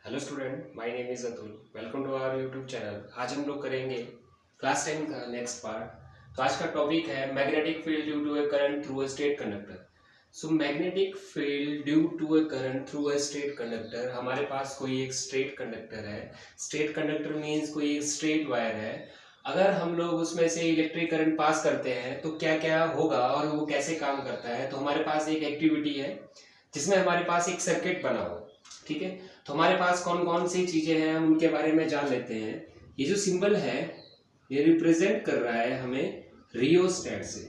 Hello student, my name is Atul. Welcome to our YouTube channel. आज हम लोग करेंगे क्लास 10 का नेक्स्ट पार्ट। तो आज का टॉपिक है magnetic field due to a current through a straight conductor. So magnetic field due to a current through a straight conductor. हमारे पास कोई एक स्ट्रेट कंडक्टर है। स्ट्रेट कंडक्टर मीन्स कोई एक स्ट्रेट वायर है। अगर हम लोग उसमें से इलेक्ट्रिक करंट पास करते हैं तो क्या क्या होगा और वो कैसे काम करता है। तो हमारे पास एक एक्टिविटी है जिसमें हमारे पास एक सर्किट बना हो। ठीक है, तो हमारे पास कौन कौन सी चीजें हैं हम उनके बारे में जान लेते हैं। ये जो सिंबल है ये रिप्रेजेंट कर रहा है हमें रियोस्टेट से,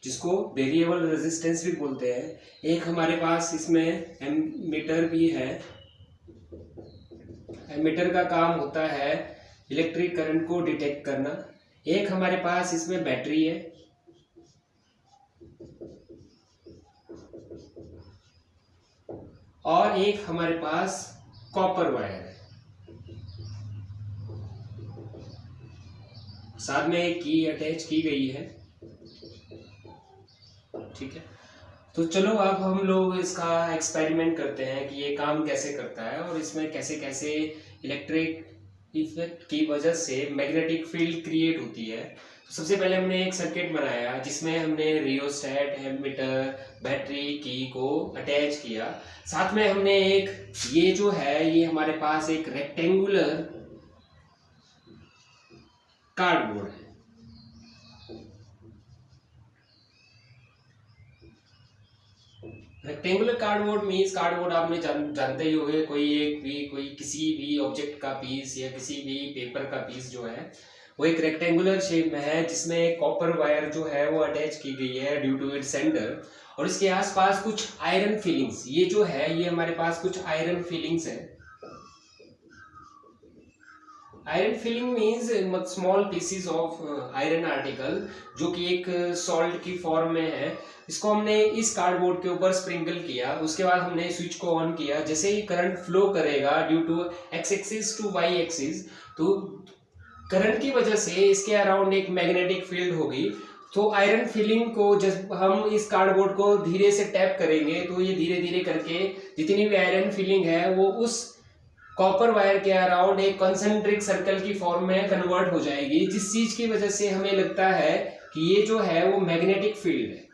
जिसको वेरिएबल रेजिस्टेंस भी बोलते हैं। एक हमारे पास इसमें एमीटर भी है। एमीटर का काम होता है इलेक्ट्रिक करंट को डिटेक्ट करना। एक हमारे पास इसमें बैटरी है। और एक हमारे पास कॉपर वायर है। साथ में एक की अटैच की गई है। ठीक है, तो चलो अब हम लोग इसका एक्सपेरिमेंट करते हैं कि ये काम कैसे करता है और इसमें कैसे कैसे इलेक्ट्रिक इफेक्ट की वजह से मैग्नेटिक फील्ड क्रिएट होती है। तो सबसे पहले हमने एक सर्किट बनाया जिसमें हमने रियोस्टेट, एमीटर, बैटरी की को अटैच किया। साथ में हमने एक ये जो है ये हमारे पास एक रेक्टेंगुलर कार्डबोर्ड है। रेक्टेंगुलर कार्डबोर्ड मीन्स कार्डबोर्ड आपने जानते ही होंगे, कोई किसी भी ऑब्जेक्ट का पीस या किसी भी पेपर का पीस जो है वो एक रेक्टेंगुलर शेप में है, जिसमें एक कॉपर वायर जो है वो अटैच की गई है ड्यू टू इट्स सेंटर। और इसके आसपास कुछ आयरन फीलिंग्स, ये जो है ये हमारे पास कुछ आयरन फीलिंग्स है। Iron filling means small PCs of iron article जो कि एक सॉल्ट की फॉर्म में है। इसको हमने इस कार्डबोर्ड के ऊपर स्प्रिंकल किया। उसके बाद हमने स्विच को ऑन किया। जैसे ही करंट फ्लो करेगा due to x axis to y axis, तो करंट की वजह से इसके अराउंड एक मैग्नेटिक फील्ड होगी। तो आयरन फिलिंग को जब हम इस कार्डबोर्ड को धीरे से टैप करेंगे तो ये धीरे धीरे करके जितनी भी आयरन फिलिंग है वो उस कॉपर वायर के अराउंड एक कॉन्सेंट्रिक सर्कल की फॉर्म में कन्वर्ट हो जाएगी, जिस चीज की वजह से हमें लगता है कि ये जो है वो मैग्नेटिक फील्ड है।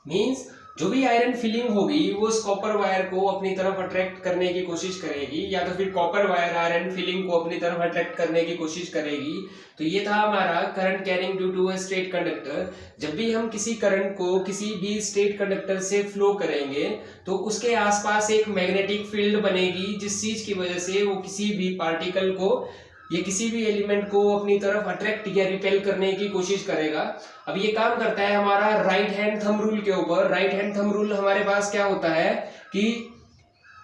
मींस जो भी आयरन फिलिंग होगी वो उस कॉपर वायर को अपनी तरफ अट्रैक्ट करने की कोशिश करेगी, या तो फिर कॉपर वायर आयरन फिलिंग को अपनी तरफ अट्रैक्ट करने की कोशिश करेगी। तो ये था हमारा current carrying due to a straight conductor. जब भी हम किसी करंट को किसी भी स्ट्रेट कंडक्टर से फ्लो करेंगे तो उसके आसपास एक मैग्नेटिक फील्ड बनेगी, जिस चीज की वजह से वो किसी भी पार्टिकल को ये किसी भी एलिमेंट को अपनी तरफ अट्रैक्ट या रिपेल करने की कोशिश करेगा। अब ये काम करता है हमारा राइट हैंड थंब रूल के ऊपर। राइट हैंड थंब रूल हमारे पास क्या होता है कि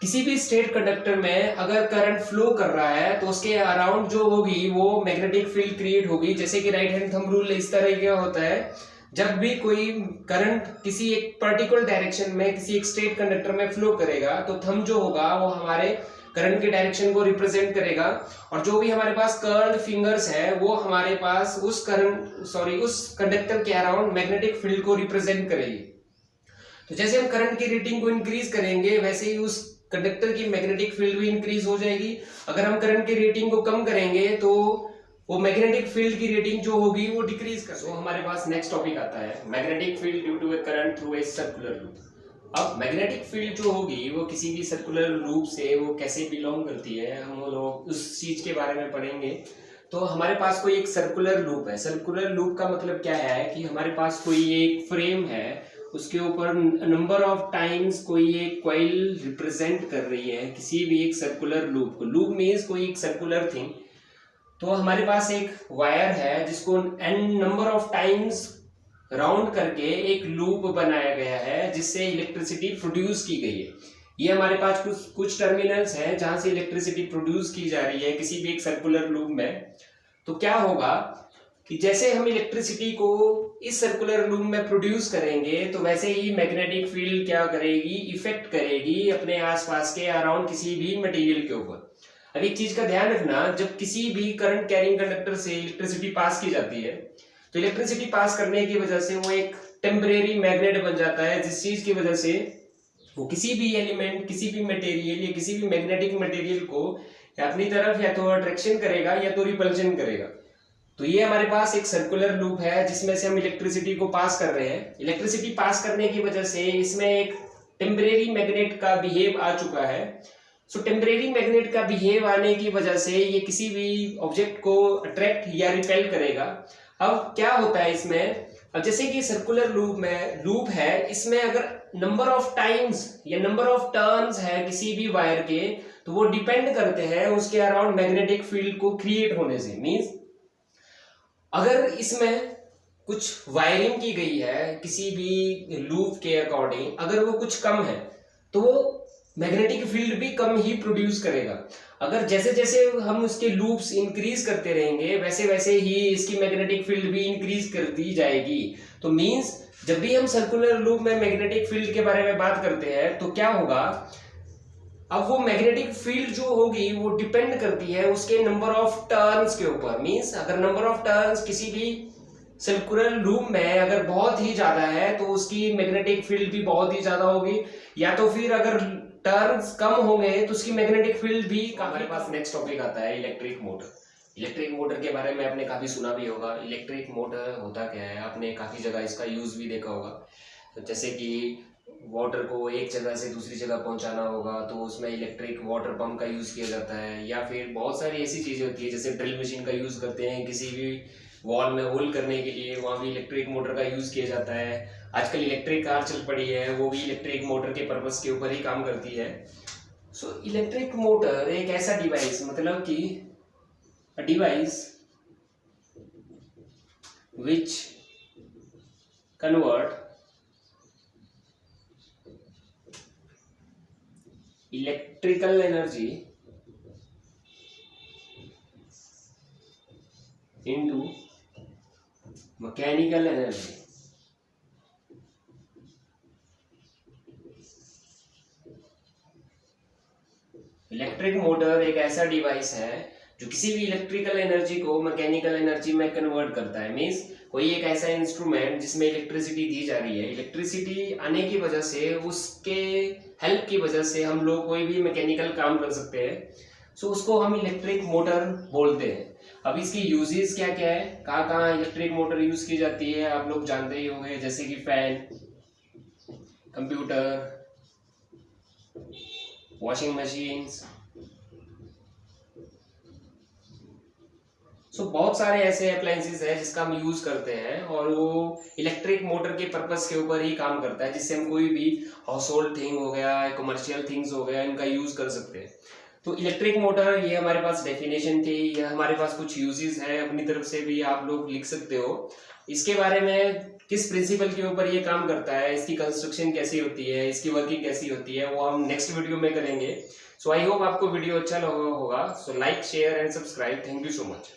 किसी भी स्ट्रेट कंडक्टर में अगर करंट फ्लो कर रहा है तो उसके अराउंड जो होगी वो मैग्नेटिक फील्ड क्रिएट होगी। जैसे कि राइट हैंड थंब रूल इस तरह का होता है, जब भी कोई करंट किसी एक पर्टिकुलर डायरेक्शन में किसी एक स्ट्रेट कंडक्टर में फ्लो करेगा तो थंब जो होगा वो हमारे करंट के डायरेक्शन को रिप्रेजेंट करेगा, और जो भी हमारे पास कर्ल्ड फिंगर्स है वो हमारे पास उस कंडक्टर के अराउंड मैग्नेटिक फील्ड को रिप्रेजेंट करेगी। तो जैसे हम करंट की रेटिंग को इंक्रीज करेंगे वैसे ही उस कंडक्टर की मैग्नेटिक फील्ड भी इंक्रीज हो जाएगी। अगर हम करंट की रेटिंग को कम करेंगे तो वो मैग्नेटिक फील्ड की रेटिंग जो होगी वो डिक्रीज कर। तो हमारे पास नेक्स्ट टॉपिक आता है magnetic field due to a current through a circular loop. अब मैग्नेटिक फील्ड जो होगी वो किसी भी सर्कुलर लूप से वो कैसे बिलोंग करती है हम लोग उस चीज के बारे में पढ़ेंगे। तो हमारे पास कोई एक सर्कुलर लूप है। सर्कुलर लूप का मतलब क्या है कि हमारे पास कोई एक फ्रेम है, उसके ऊपर नंबर ऑफ टाइम्स कोई एक कॉइल रिप्रेजेंट कर रही है किसी भी एक सर्कुलर लूप को। लूप मीन्स कोई एक सर्कुलर थिंग। तो हमारे पास एक वायर है जिसको n number of times round करके एक लूप बनाया गया है जिससे इलेक्ट्रिसिटी प्रोड्यूस की गई है। ये हमारे पास कुछ टर्मिनल्स हैं जहां से इलेक्ट्रिसिटी प्रोड्यूस की जा रही है किसी भी एक सर्कुलर लूप में। तो क्या होगा कि जैसे हम इलेक्ट्रिसिटी को इस सर्कुलर लूप में प्रोड्यूस करेंगे तो वैसे ही मैग्नेटिक फील्ड क्या करेगी, इफेक्ट करेगी अपने आसपास के अराउंड किसी भी मटेरियल के ऊपर। अब एक चीज का ध्यान रखना, जब किसी भी करंट कैरिंग कंडक्टर से इलेक्ट्रिसिटी पास की जाती है तो इलेक्ट्रिसिटी पास करने की वजह से वो एक टेम्परेरी मैग्नेट बन जाता है, जिस चीज की वजह से वो किसी भी एलिमेंट, किसी भी मटेरियल या किसी भी मैग्नेटिक मटेरियल को या अपनी तरफ या तो अट्रैक्शन करेगा या तो रिपल्शन करेगा। तो ये हमारे पास एक सर्कुलर लूप है जिसमें से हम इलेक्ट्रिसिटी को पास कर रहे हैं। इलेक्ट्रिसिटी पास करने की वजह से इसमें एक टेम्परेरी मैग्नेट का बिहेव आ चुका है। सो टेम्परेरी मैग्नेट का बिहेव आने की वजह से ये किसी भी ऑब्जेक्ट को अट्रैक्ट या रिपेल करेगा। अब क्या होता है इसमें, अब जैसे कि सर्कुलर लूप है, इसमें अगर नंबर ऑफ टाइम्स या नंबर ऑफ टर्न्स है किसी भी वायर के, तो वो डिपेंड करते हैं उसके अराउंड मैग्नेटिक फील्ड को क्रिएट होने से। मींस अगर इसमें कुछ वायरिंग की गई है किसी भी लूप के अकॉर्डिंग, अगर वो कुछ कम है तो वो मैग्नेटिक फील्ड भी कम ही प्रोड्यूस करेगा। अगर जैसे जैसे हम उसके लूप्स इंक्रीज करते रहेंगे वैसे वैसे ही इसकी मैग्नेटिक फील्ड भी इंक्रीज कर दी जाएगी। तो मींस जब भी हम सर्कुलर लूप में मैग्नेटिक फील्ड के बारे में बात करते हैं तो क्या होगा, अब वो मैग्नेटिक फील्ड जो होगी वो डिपेंड करती है उसके नंबर ऑफ टर्न्स के ऊपर। मींस अगर नंबर ऑफ टर्न्स किसी भी सर्कुलर लूप में अगर बहुत ही ज्यादा है तो उसकी मैग्नेटिक फील्ड भी बहुत ही ज्यादा होगी, या तो फिर अगर टर्न्स कम होंगे तो उसकी मैग्नेटिक फील्ड भी। हमारे पास नेक्स्ट टॉपिक आता है इलेक्ट्रिक मोटर। इलेक्ट्रिक मोटर के बारे में आपने काफी सुना भी होगा। इलेक्ट्रिक मोटर होता क्या है, आपने काफी जगह इसका यूज भी देखा होगा। तो जैसे कि वाटर को एक जगह से दूसरी जगह पहुंचाना होगा तो उसमें इलेक्ट्रिक वाटर पंप का यूज किया जाता है, या फिर बहुत सारी ऐसी चीजें होती है जैसे ड्रिल मशीन का यूज करते हैं किसी भी वॉल में होल करने के लिए, वहां भी इलेक्ट्रिक मोटर का यूज किया जाता है। आजकल इलेक्ट्रिक कार चल पड़ी है, वो भी इलेक्ट्रिक मोटर के पर्पस के ऊपर ही काम करती है। सो इलेक्ट्रिक मोटर एक ऐसा डिवाइस, मतलब कि a device which convert electrical energy into mechanical energy. Electric motor एक ऐसा डिवाइस है जो किसी भी इलेक्ट्रिकल एनर्जी को मैकेनिकल एनर्जी में कन्वर्ट करता है। मींस कोई एक ऐसा इंस्ट्रूमेंट जिसमें इलेक्ट्रिसिटी दी जा रही है, इलेक्ट्रिसिटी आने की वजह से उसके हेल्प की वजह से हम लोग कोई भी मैकेनिकल काम कर सकते हैं। सो उसको हम इलेक्ट्रिक मोटर बोलते हैं। अब इसकी यूजेस क्या क्या है, कहाँ कहाँ इलेक्ट्रिक मोटर यूज की जाती है, आप लोग जानते ही होंगे, जैसे कि फैन, कंप्यूटर, वॉशिंग मशीन्स। सो बहुत सारे ऐसे अप्लायंसेस है जिसका हम यूज करते हैं और वो इलेक्ट्रिक मोटर के पर्पस के ऊपर ही काम करता है, जिससे हम कोई भी हाउस होल्ड थिंग हो गया, कमर्शियल थिंग्स हो गया, इनका यूज कर सकते हैं। तो इलेक्ट्रिक मोटर ये हमारे पास डेफिनेशन थी, ये हमारे पास कुछ यूजेस है, अपनी तरफ से भी आप लोग लिख सकते हो। इसके बारे में किस प्रिंसिपल के ऊपर ये काम करता है, इसकी कंस्ट्रक्शन कैसी होती है, इसकी वर्किंग कैसी होती है, वो हम नेक्स्ट वीडियो में करेंगे। सो आई होप आपको वीडियो अच्छा लगा होगा। So like, share and subscribe. Thank you so much.